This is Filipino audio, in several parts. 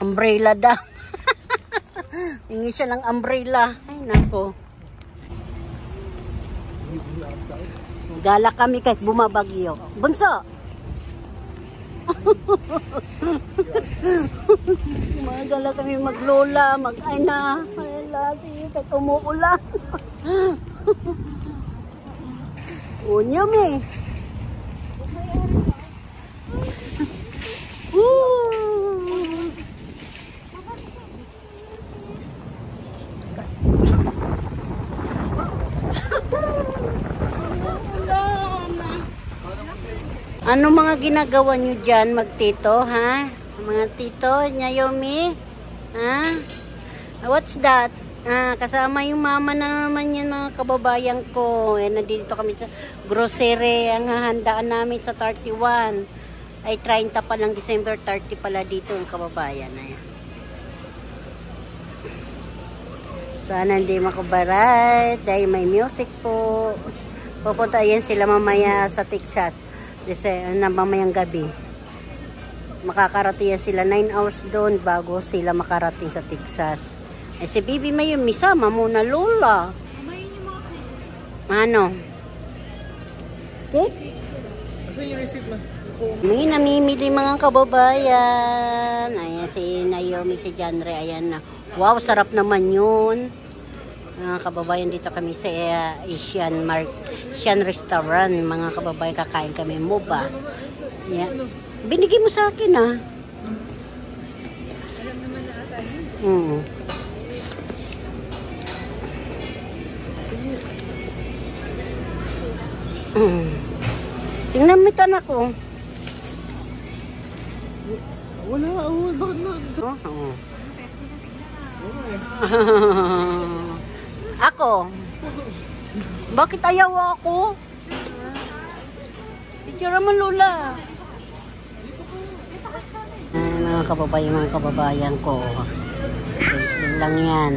Umbrella daw. Hingi siya ng umbrella. Ay, nako. Gala kami kahit bumabagyo. Bunso! Magala kami maglola, mag-aina. Ay, kahit umuulan. Unyam eh. Ano mga ginagawa nyo dyan, magtito, ha? Mga tito, Naomi? Ha? What's that? Kasama yung mama na naman yan, mga kababayan ko. Nandito kami sa grocery. Ang hahandaan namin sa 31. Ay, 30 pa lang, December 30 pala dito ang kababayan. Ayan. Sana hindi makabaray dahil may music po. Pupunta yan sila mamaya sa Texas. Kasi mamayang gabi. Makakarating sila 9 hours doon bago sila makarating sa Texas. Eh si Bibi may misama muna lola. Ano? Cake? Asan yung receipt na? May namimili mga kababayan. Ayan si Naomi, si Janre. Ayan na. Wow, sarap naman yun. Mga kababayan, dito kami sa Asian restaurant. Mga kababayan, kakain kami MOBA. Yeah. Binigay mo sa akin, ah. Alam naman na ata Mm. yun. Tingnan mo ito, anak ko. Wala, bakit na? Oo. Ako? Bakit ayaw ako? Picture mo, Lula. Mga kababayan ko. Simple lang yan.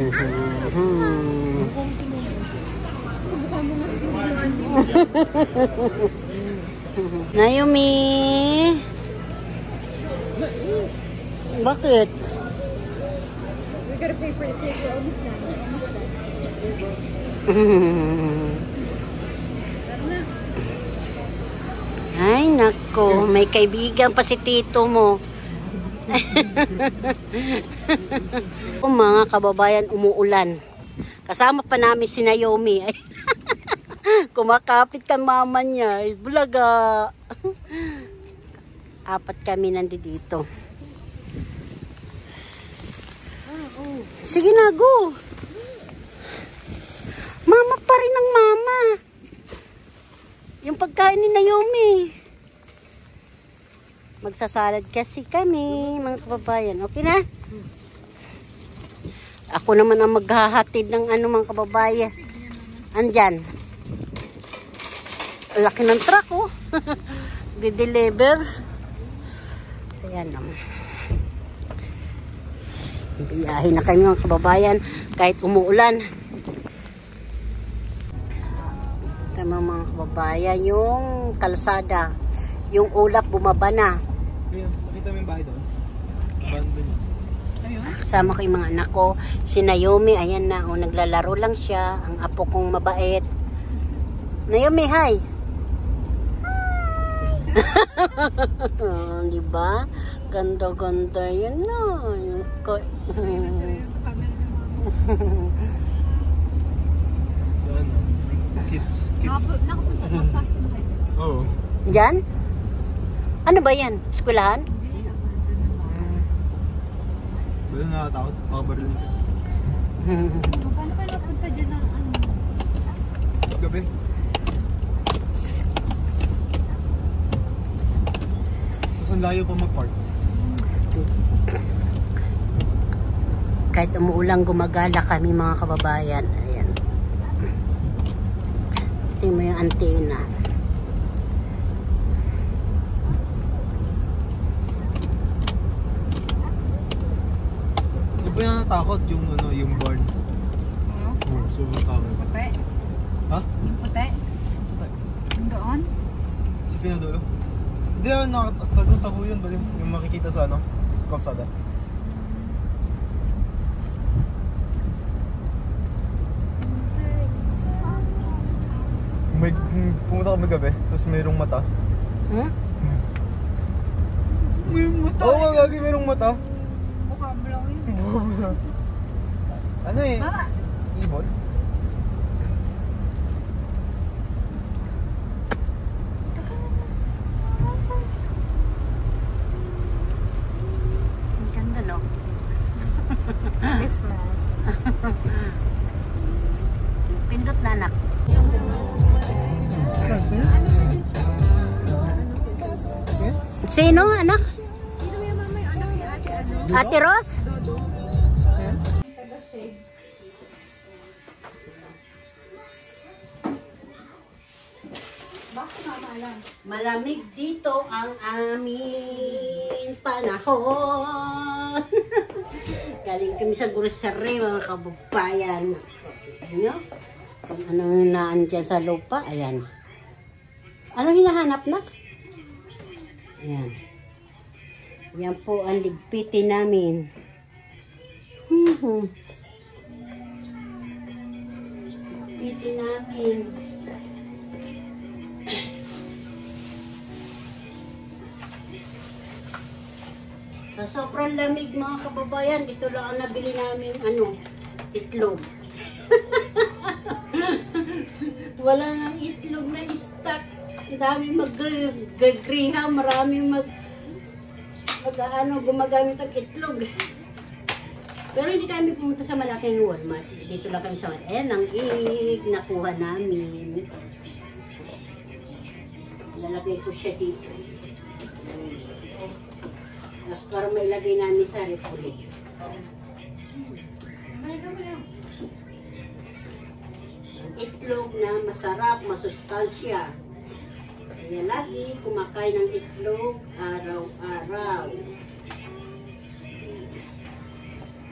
Naomi? Bakit? We gotta pay for the cake. We're almost done. Ay, nako. May kaibigan pa si tito mo. Mga kababayan, umuulan. Kasama pa namin si Naomi. Kumakapit ka mama niya. Bulaga. 4 kami nandito. Sige na, go. Mama pa rin ang mama. Yung pagkain ni Naomi. Magsasalad kasi kami, mga kababayan. Okay na? Ako naman ang maghahatid ng mga kababayan. Andyan. Laki ng truck, oh. Di-deliver. Ayan naman. Biyahe na kami, mga kababayan, kahit umuulan. Tama, mga kababayan, yung kalsada, yung ulap bumaba na. Makita mo yung bahay doon? Bando niya. Kasama ko yung mga anak ko. Si Naomi, ayan na, naglalaro lang siya. Ang apo kong mabait. Naomi, hi! Hi! Diba? Ganda-ganda yan na. Kids. Nakapasok na kayo. Oo. Diyan? Ano ba yan? Eskwelahan? Wala nakatakot. Makabaril ka. Paano kayo napunta dyan ng ano? Gabi. Tapos ang layo pa mag-park. Kahit umuulang gumagala kami, mga kababayan. Ayan. Tingnan mo yung antena. Hindi ba yung natakot yung yung barn? Oo, sobrang takot. Puti? Ha? Yung puti? Yung doon? Sa pinadulo? Hindi, Hindi yan, nakatago yun. Yung makikita sa ano, sa kalsada. May, pumunta kami gabi, tapos mayroong mata. Hmm? Mayroong mata. Oo nga, lagi mayroong mata. Mukha mo lang yun. Ano eh? Ibon? Ang ganda, no? Yes, ma'am. Pindot na, anak. Sino, anak? Sino yung mama yung anak ni ate ano? Ate Ros? Bakit mama lang? Malamig dito ang aming panahon. Galing kami sa grocery, mga kababayan. Ano? Kung anong naan dyan sa lupa, ayan. Ano hinahanap na? Ayan. Yan po ang ligpitin namin. Ligpitin namin. Sa sobrang lamig mga kababayan, dito lang ang nabili namin itlog. Wala nang itlog na stock. Ang dami mag-griha, maraming gumagamit ng itlog. Pero hindi kami pumunta sa malaking Walmart. Dito lang kami sa Walmart. Ayan ang nakuha namin. Lalagay ko siya dito. Tapos para mailagay namin sa ref ulit. Itlog na masarap, masustansya. Kaya lagi kumakain ng itlog araw-araw.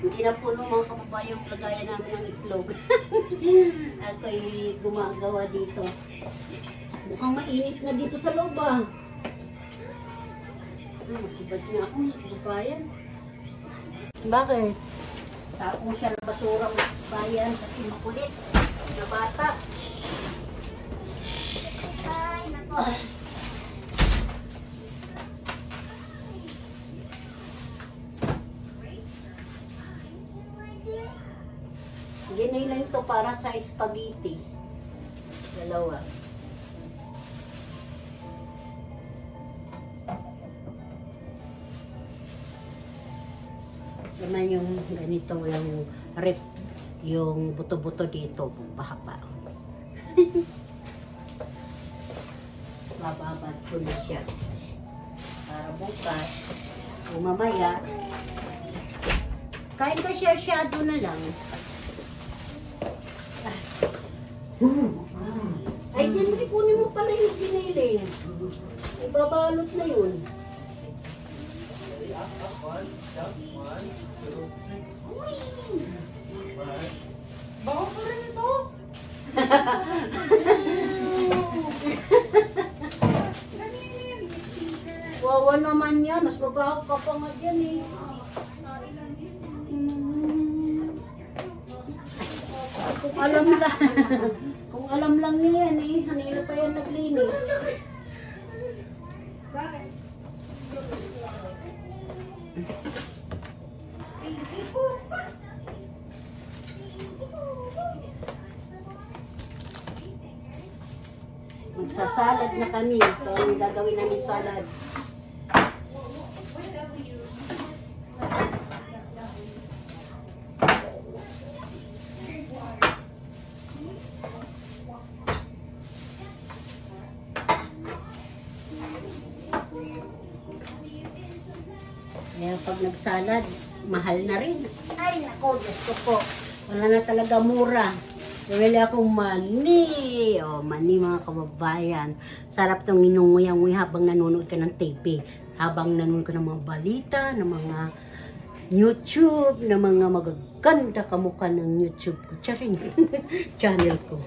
Hindi na puno mga kababayan yung lagayan namin ng itlog. Ako'y gumagawa dito. Mukhang mainit na dito sa loob ah. Makibat niya ako mga kababayan. Bakit? Tapos siya ng basura mga kababayan kasi makulit na bata. Ay, nako. Ginay lang ito para sa spaghetti. Dalawa. Naman yung ganito, yung ref, yung buto-buto dito, pahaba. Bababad ko na siya. Para bukas, o mamaya, kahit na shadow na lang. Ay, Henry, kunin mo pala yung giniling. Ibabalot na yun. Baka pa rin ito. Wawa naman yan. Mas babaho ka pa nga dyan eh. Kung alam lang. Kung alam lang niya yan eh. Kanina pa yan naglinis. Bakit? Magsasalad na kami. Ito ang gagawin namin salad. Kaya pag nagsalad, mahal na rin. Ay, nako, Diyos ko po. Wala na talaga mura. Bumili akong mani. O, mani mga kababayan. Sarap itong inunguya-nguy habang nanonood ka ng TV. Habang nanonood ka ng mga balita, ng mga YouTube, ng mga magaganda kamukha ng YouTube ko. Charing. Channel ko.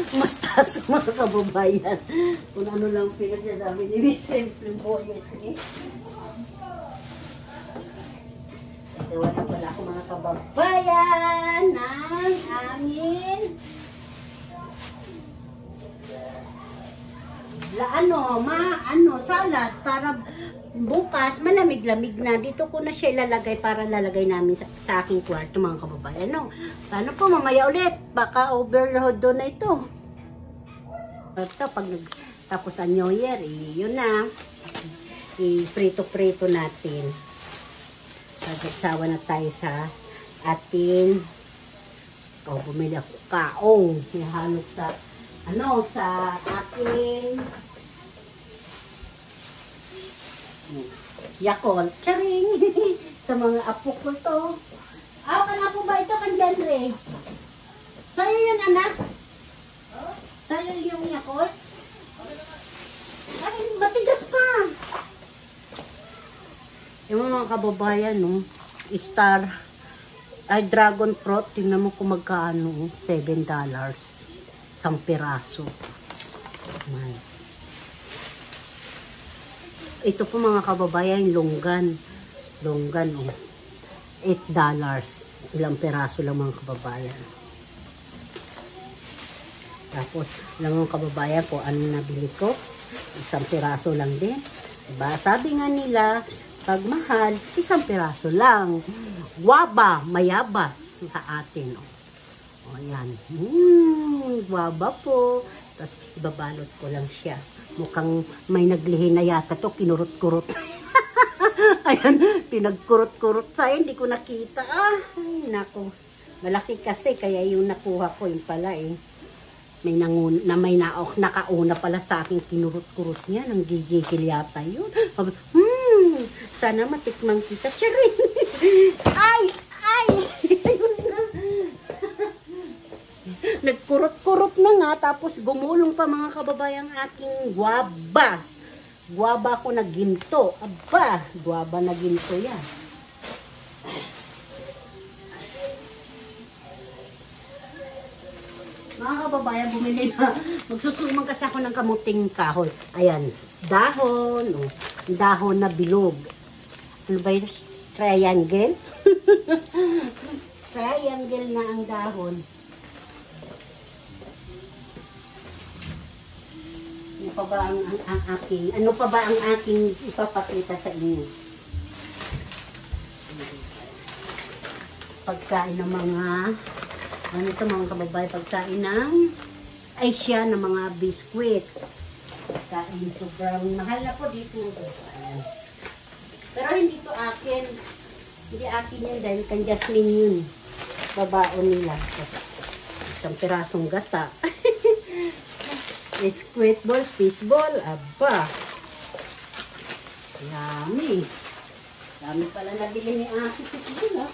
Mustaso mga kababayan. Kung ano lang pinagsasabi ni Miss Simple Boyes eh. Ito na pala ako mga kababayan ng amin. Salad para bukas malamig-lamig na. Dito ko na siya ilalagay para lalagay namin sa aking kwarto mga kababayan. No? Paano po mamaya ulit? Baka overload doon na ito. Ito pag tapos ang New Year, yun na. I-prito-prito natin. Pagkaksawa na tayo sa ating bumili ako kaong. Ihalog sa sa ating Yakult. Charing! Sa mga apo ko to. Ka na po ba ito kandyan, Re? Sa'yo yun, anak? Sa'yo yung Yakult? Ay, matigas pa. Yung mga kababayan, no? Star. Ay, dragon fruit. Tingnan mo kung magkaano. $7. Isang piraso. May. Ito po mga kababayan, longgan. Longgan, $8. Ilang piraso lang mga kababayan. Tapos, alam mga kababayan ko, ano nabili ko? Isang piraso lang din. Diba? Sabi nga nila, pag mahal, isang piraso lang. Guaba, mayabas sa atin. Ayan. Guaba po. Tapos, ibabalot ko lang siya. Mukhang may naglihi na yata to, kinurot-kurot. Ayan, pinagkurot-kurot sa'yo, hindi ko nakita. Ay, naku. Malaki kasi, kaya yung nakuha ko, yun pala eh. May nakauna pala sa akin, kinurot-kurot niya, nang gigigil yata yun. Sana matikman kita. Charing! Ay! Ayun na. Nagkurot-kurot na nga, tapos gumulong pa mga kababayang aking guaba. Guaba ko na ginto. Aba, guaba na ginto yan. Mga kababayan, bumili na. Magsusulman kasi ako ng kamuting kahoy. Ayan, dahon. Dahon na bilog. Ano ba yun? Triangle? Triangle na ang dahon. Ano pa ba ang aking ipapakita sa inyo? Pagkain ng mga mga kababayan, pagkain ng Asia ng mga biskwit. Pagkain sobrang mahal na po dito. Ayan. Pero hindi to akin. Hindi akin yun dahil kan Jasmine yun. Babaon nila. Isang pirasong gata. Squid ball, fish ball, aba. Yummy. Dami pala nabili ni Aki fish ball, ha?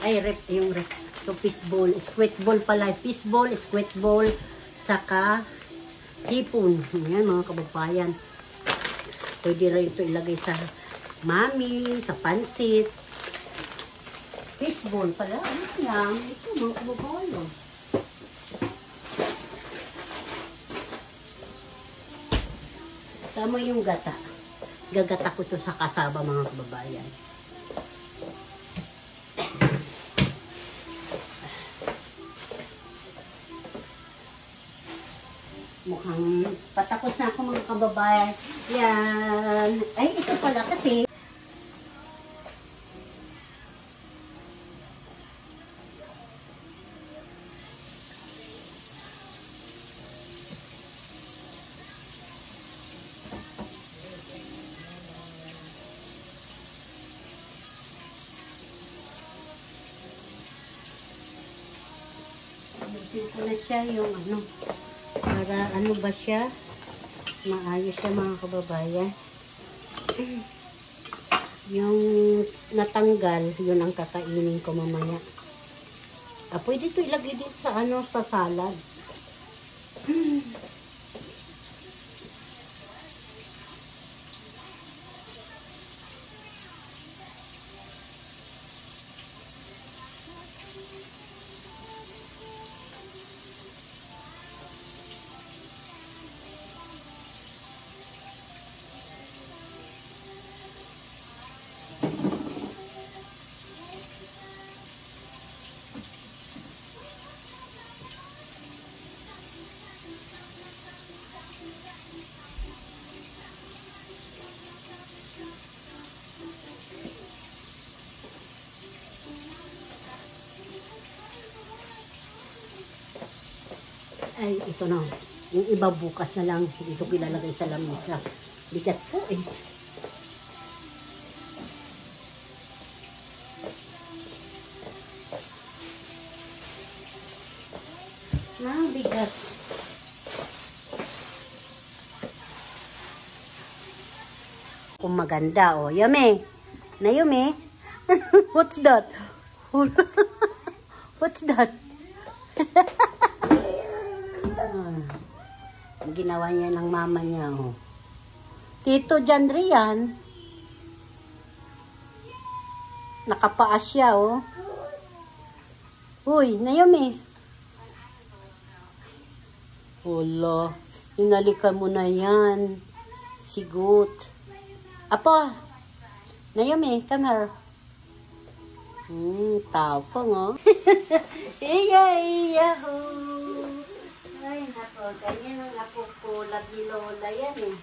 Ay, yung rep. So, fish ball, squid ball pala. Fish ball, squid ball, saka hipon. Ayan, mga kababayan. Pwede rin ito ilagay sa mami, sa pansit. Fishball pala. Ano yan? Ito, mga kababayan. Tama yung gata. Gagata ko ito sa kasaba, mga kababayan. Mukhang patapos na ako, mga kababayan. Yan. Ay, ito pala kasi ayusin ko na siya yung para ba siya maayos siya, mga kababayan. Yung natanggal, yun ang kakainin ko mamaya. Pwede ito ilagay din sa sa salad. Ay, ito na. Yung iba bukas na lang. Dito ko ilalagay sa lamesa. Bigat po eh. Bigat. Kung maganda, oh. Yummy. Na yummy. What's that? What's that? Ginawa niya ng mama niya, oh. Tito Jandrian. Nakapaas siya, oh. Uy, na yummy. Wala. Hinalikan mo na yan. Sigut. Apo. Naomi, come here. Tapang, oh. Iya, iya, ho. Ay, nako. Ganyan ang apo ko. Lagi lola yan, eh.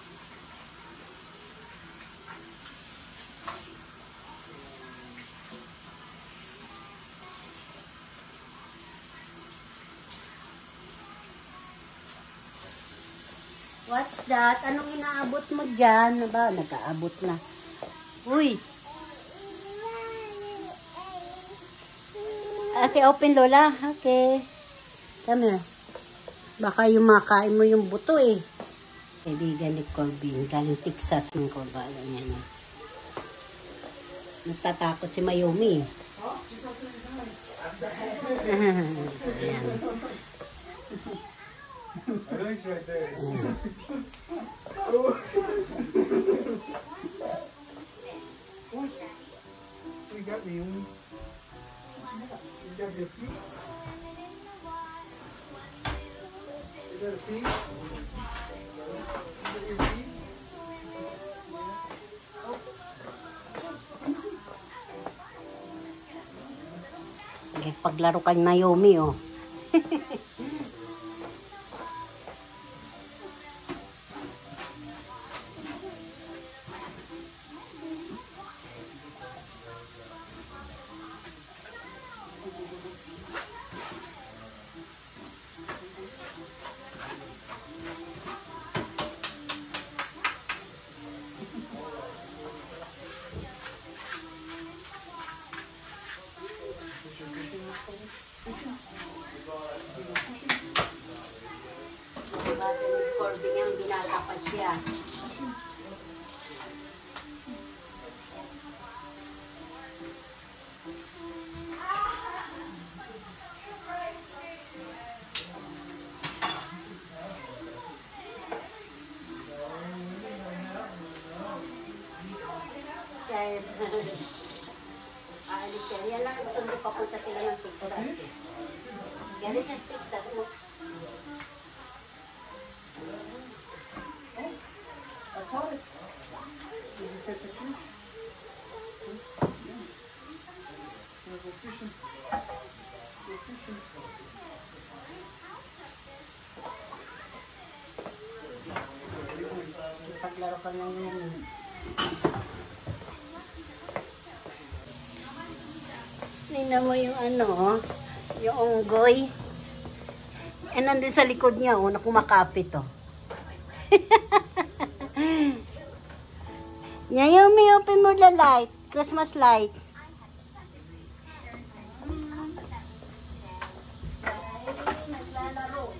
What's that? Anong inaabot mo dyan? Ba, nag-aabot na. Uy! Okay, open Lola. Okay. Come here. Baka yung makain mo yung buto eh. Kaibigan ni Corbin. Galing Texas mga kabala niya. Nagtatakot si Mayumi. Ayan. I know he's right there. You got me. You got your feet. You got a feet? You got your feet? Okay, paglaro kay Naomi, oh. Corbin yung binata pa siya. Aalis siya. Yan lang. Sundo papunta sila ng Texas. Galing sa Texas. Paglaro ka na yun. Tingnan mo yung ano, yung unggoy. Eh, nandun sa likod niya, oh, na kumakapit, oh. Naomi, open mo the light. Christmas light. Naglalaro.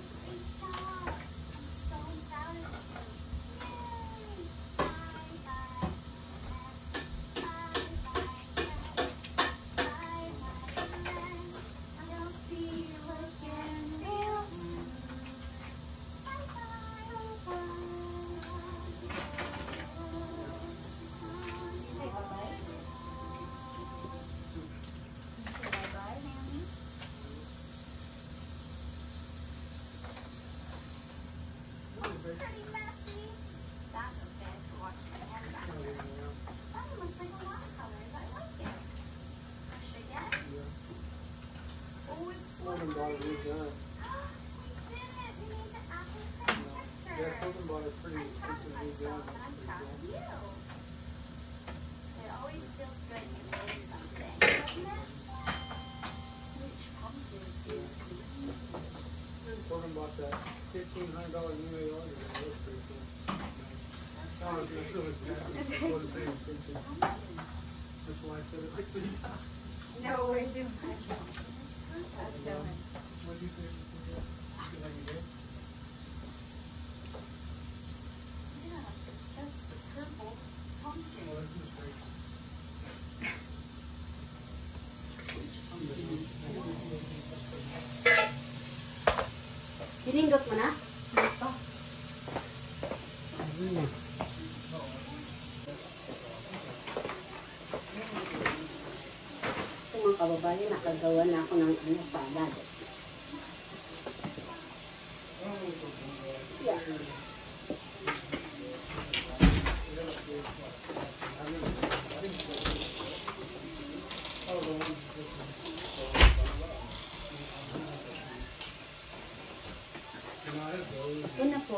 Pretty messy. That's okay to watch my hands out. Oh, it looks like a lot of colors. I like it. Should I get it? Oh, it's slippery. Bought a new gun. We did it. We made the apple crisp picture. Yeah, Colton bought a pretty I'm proud of new myself, gun. and I'm proud of you. It always feels good to make something, doesn't it? Which pumpkin is green? Colton bought bought that $1,500 new AR today. That was pretty cool. I was going to wasn't paying attention. That's why I said it like 3 times. No, we're doing that. That's done. What do you think? You feel like you did? Yeah, that's the purple pumpkin. Oh, that's a mistake. Pinindot mo na? Ito. Ayun na. Ito mga kababayan, nakagawa na ako ng salad. Yeah. Ito na po,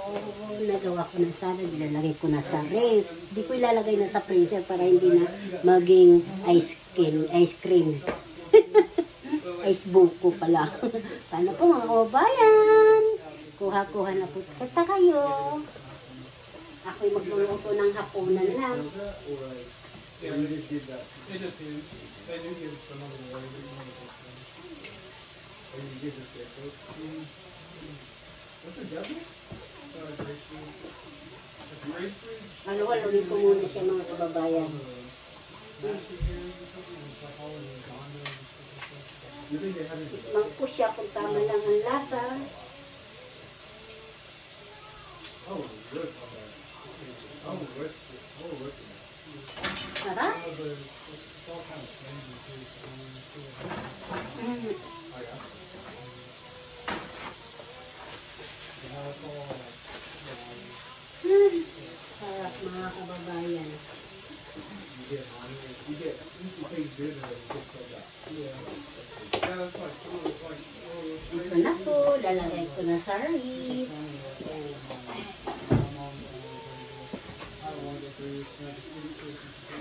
nagawa ko ng salad, ilalagay ko na sa ref. Hindi ko ilalagay na sa freezer para hindi na maging ice cream. Ice buko pala. Paano po mga kababayan? Kuha-kuha na po kita kayo. Ako'y magluluto ng hapunan na. Yeah, we just did that. They just did. They do give some other way. Or you give us that. What's a W? Grapefruit. That's grapefruit. Haluin ko muna siya mga kababayan. You think they have it? Tikman ko siya kung tama lang ang lasa. Oh, good. Oh, good. Oh, good. Sarap. It's all kind of strange too. Mm. Oh, yeah. Yeah, it's all, Sarap mga kababayan. you get honey. You taste good and you get so that. Yeah. Yeah, that's like, Ito na po, lalagay ko na sa ref.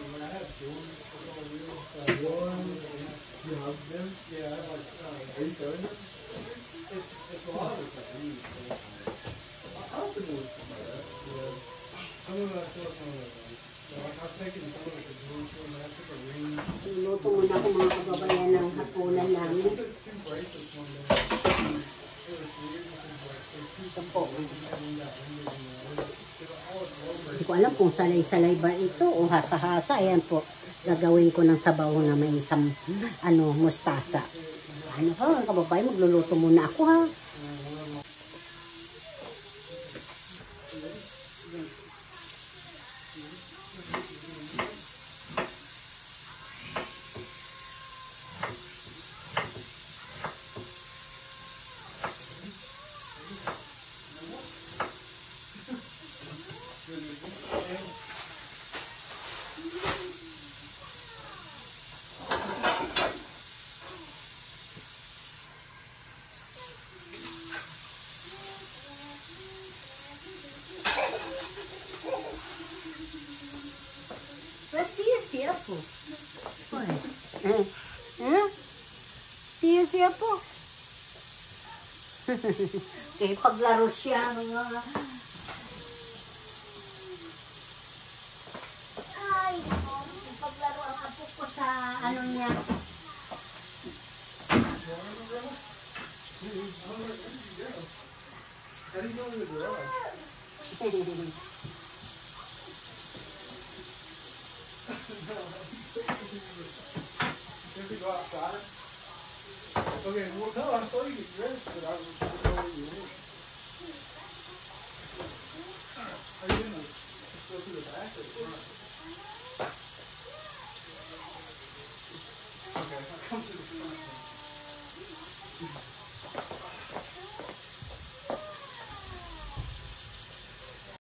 When I had Jordan, you hug them? Yeah, like, are you selling them? It's a lot of it's like weed. I don't think it was something like that. Yeah. Some of it I feel like some of it was. So like, I was taking some of it to Jerusalem and I took a ring. Luto muna ko mga kababayan ng hapunan namin. I took 2 bracelets one day. It was weird because like, there's 2 Ito po. bracelets and then got ended in there. Hindi ko alam kung salay-salay ba ito o hasa-hasa. Ayan po, gagawin ko ng sabaw na may mustasa. Ano ka, mga kababayan, magluluto muna ako ha. Tiyo siya po. Tiyo siya po. Kaya paglaro siya mga... Ay, paglaro ang apo ko sa ano niya. How do you go in the garage? You have to go outside? Okay, well, no, I saw you get dressed, but I was going to know where you went. Are you going to go through the back or the front?